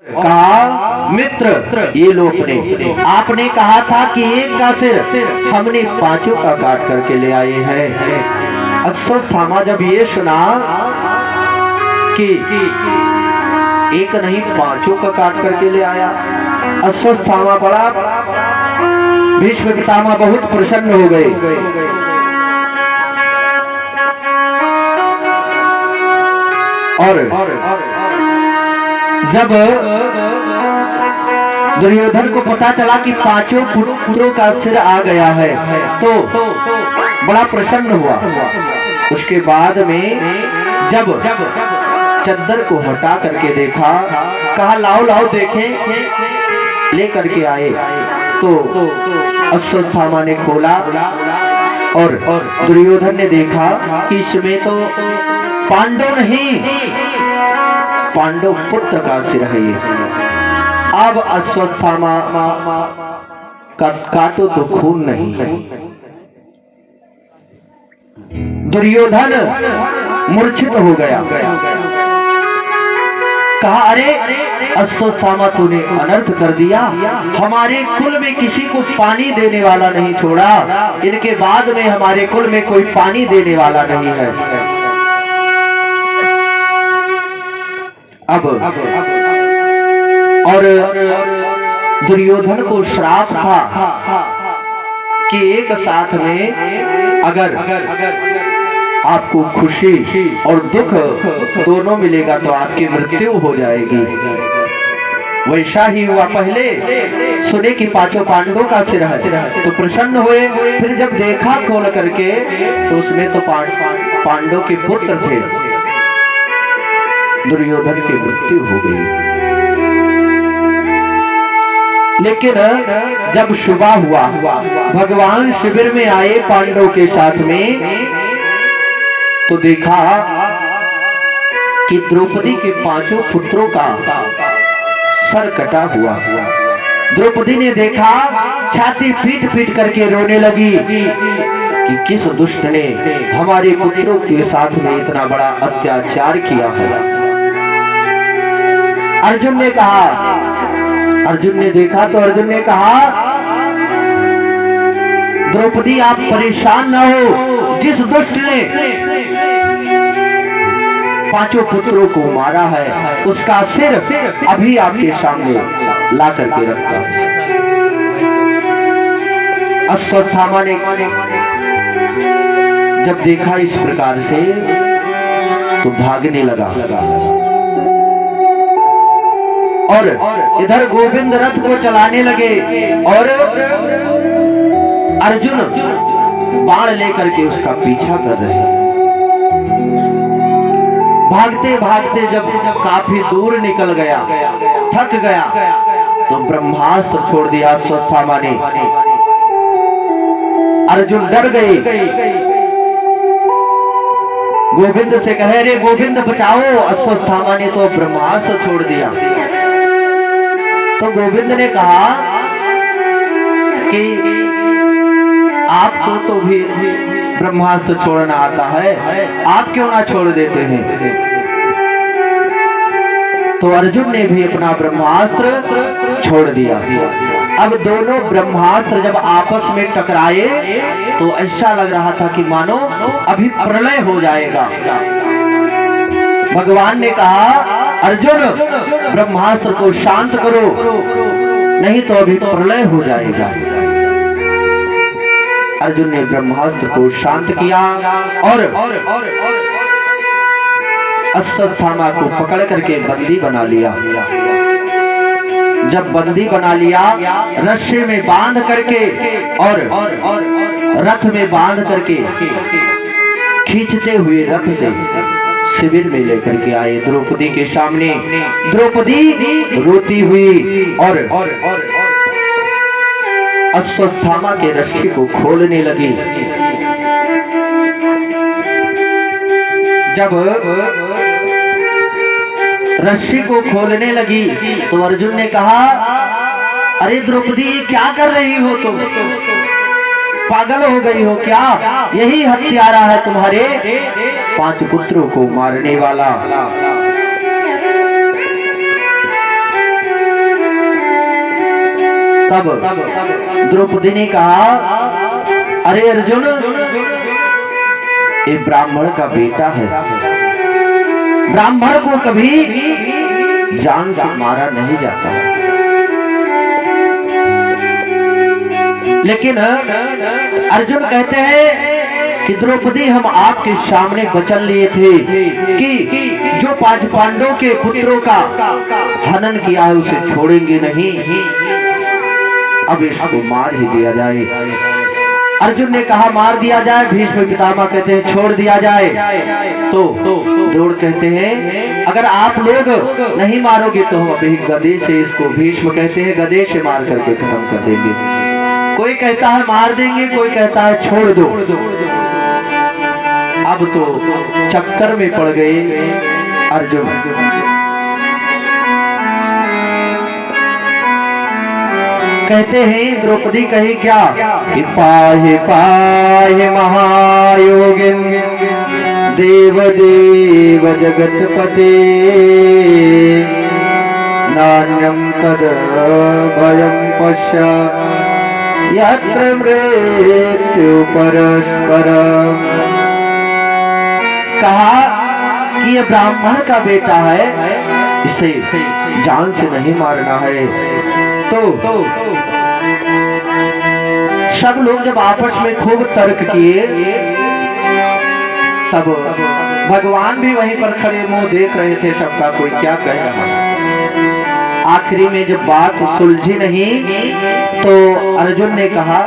कहा, मित्र ये लो अपने, आपने कहा था कि एक का सिर, हमने पांचों का काट करके ले आए हैं। अश्वत्थामा जब ये सुना कि एक नहीं पांचों का काट करके ले आया, अश्वत्थामा बड़ा, भीष्म पितामह बहुत प्रसन्न हो गए। और जब दुर्योधन को पता चला कि पांचों पुत्रों का सिर आ गया है तो बड़ा प्रसन्न हुआ। उसके बाद में जब चद्दर को हटा करके देखा, कहा लाओ लाओ देखें, ले करके आए तो अश्वत्थामा ने खोला और दुर्योधन ने देखा कि इसमें तो पांडव नहीं, पांडव पुत्र का सिर है ये। अब अश्वत्थामा का काटो तो खून नहीं है। दुर्योधन मूर्छित हो गया, कहा अरे अश्वत्थामा तूने अनर्थ कर दिया, हमारे कुल में किसी को पानी देने वाला नहीं छोड़ा, इनके बाद में हमारे कुल में कोई पानी देने वाला नहीं है। अब और दुर्योधन को श्राप था कि एक साथ में अगर आपको खुशी और दुख दोनों मिलेगा तो आपकी मृत्यु हो जाएगी। वैसा ही हुआ, पहले सुने कि पांचों पांडवों का सिर है तो प्रसन्न हुए, फिर जब देखा खोल करके तो उसमें तो पांडवों के पुत्र थे। दुर्योधन की मृत्यु हो गई। लेकिन जब सुबह हुआ, भगवान शिविर में आए पांडवों के साथ में, तो देखा कि द्रौपदी के पांचों पुत्रों का सर कटा हुआ। द्रौपदी ने देखा, छाती पीट पीट करके रोने लगी कि किस दुष्ट ने हमारे पुत्रों के साथ में इतना बड़ा अत्याचार किया है। अर्जुन ने कहा, अर्जुन ने देखा तो अर्जुन ने कहा द्रौपदी आप परेशान न हो, जिस दुष्ट ने पांचों पुत्रों को मारा है उसका सिर अभी आपके सामने ला करके रखता है। अश्वत्थामा ने जब देखा इस प्रकार से तो भागने लगा और इधर गोविंद रथ को चलाने लगे और अर्जुन बाण लेकर के उसका पीछा कर रहे हैं। भागते भागते जब काफी दूर निकल गया, थक गया, तो ब्रह्मास्त्र छोड़ दिया अश्वत्थामा ने। अर्जुन डर गए, गोविंद से कहे रे गोविंद बचाओ, अश्वत्थामा ने तो ब्रह्मास्त्र छोड़ दिया। तो गोविंद ने कहा कि आपको तो भी ब्रह्मास्त्र छोड़ना आता है, आप क्यों ना छोड़ देते हैं। तो अर्जुन ने भी अपना ब्रह्मास्त्र छोड़ दिया। अब दोनों ब्रह्मास्त्र जब आपस में टकराए तो ऐसा लग रहा था कि मानो अभी प्रलय हो जाएगा। भगवान ने कहा अर्जुन ब्रह्मास्त्र को शांत करो, नहीं तो अभी प्रलय हो जाएगा। अर्जुन ने ब्रह्मास्त्र को शांत किया और अश्वत्थामा को पकड़ करके बंदी बना लिया। जब बंदी बना लिया, रस्से में बांध करके और रथ में बांध करके खींचते हुए रथ से शिविर में लेकर के आए द्रौपदी के सामने। द्रौपदी रोती हुई और अश्वत्थामा के रस्सी को खोलने लगी। जब रस्सी को खोलने लगी तो अर्जुन ने कहा अरे द्रौपदी क्या कर रही हो तुम, पागल हो गई हो क्या? यही हत्यारा है तुम्हारे 5 पुत्रों को मारने वाला। तब द्रौपदी ने कहा, अरे अर्जुन, ये ब्राह्मण का बेटा है, ब्राह्मण को कभी जान से मारा नहीं जाता। लेकिन अर्जुन कहते हैं कि द्रौपदी, हम आपके सामने वचन लिए थे कि जो 5 पांडवों के पुत्रों का हनन किया है उसे छोड़ेंगे नहीं, अब इसको मार ही दिया जाए। अर्जुन ने कहा मार दिया जाए, भीष्म पितामह कहते हैं छोड़ दिया जाए। तो द्रोण कहते हैं अगर आप लोग नहीं मारोगे तो हम अभी गदे से इसको, भीष्म कहते हैं गदे से मार करके खत्म कर देंगे। कोई कहता है मार देंगे, कोई कहता है छोड़ दो। अब तो चक्कर में पड़ गए अर्जुन। कहते हैं द्रौपदी कही क्या कि पाहि पाहि महायोगिन देव देव जगतपते नान्यं तद भयं पश्य यत्र मृत्यु परस्परम्। कहा कि ये ब्राह्मण का बेटा है, इसे जान से नहीं मारना है। तो सब लोग जब आपस में खूब तर्क किए, तब भगवान भी वहीं पर खड़े मुंह देख रहे थे सबका कोई क्या कह रहा है। आखिरी में जब बात सुलझी नहीं तो अर्जुन ने कहा